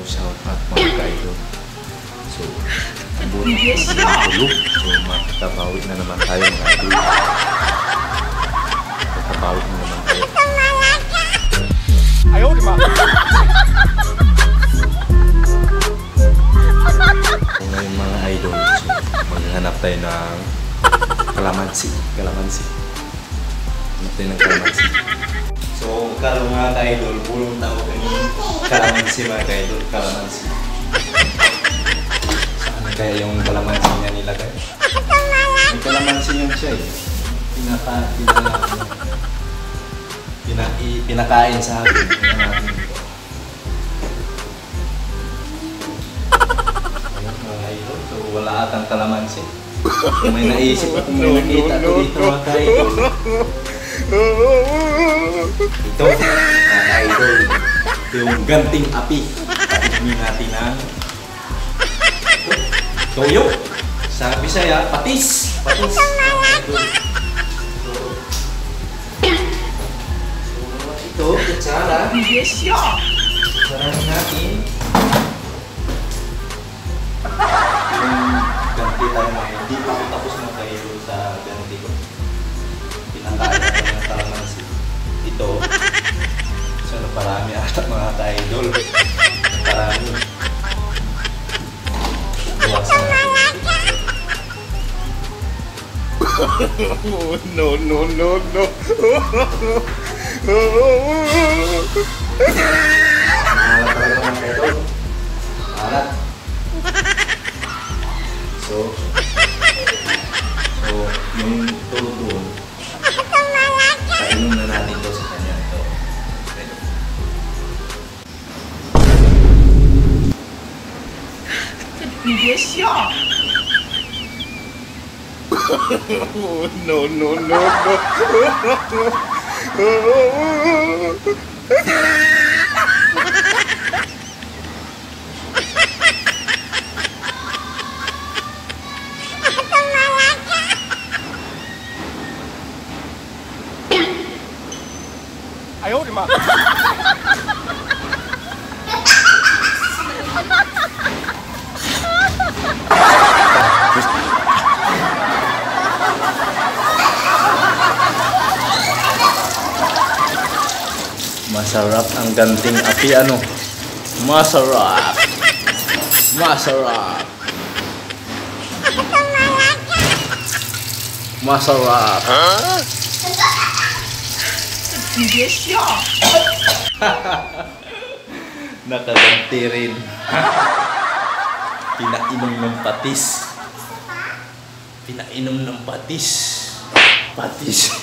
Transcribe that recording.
Shout out mga ka-idol. So, buti na tulog. So, magtabawi na naman tayo mga idol. Magtabawi na naman tayo. Ayaw, di ba? So, ngayon mga idol, so, maghanap tayo ng kalamansi. Hanap tayo ng kalamansi. So, kalau mga ka-idol, pulong tao kami kalamansi mga ka-idol, kalamansi. Saan kaya yung kalamansi niya nilagay? May kalamansi yan siya eh. Pinakain sa akin. Ayun mga idol, so wala atang kalamansi. Kung may naisip at may nakita ko dito mga ka-idol. Ito, mga idol, ito yung ganting api. Patihin natin ng toyo. Sa Bisaya, patis. Patis. Ito, kutsara. Kutsarahin natin. Yung ganti tayo na hindi pa ako tapos na kayo sa ganti ko. Pinangkaan natin ng kalamansi. Ito. So, naparami ata mga ka-idol. Naparami. Buwasan natin. No. Mahalat talaga mga ka-idol. Mahalat. So, yung todo painom na natin ito sa kanya. Ito. No. Ayaw, di ba? Masarap ang ganting api, ano? Masarap! Huh? Hindi siya! Nakaganti rin. Pinainom ng patis. Patis.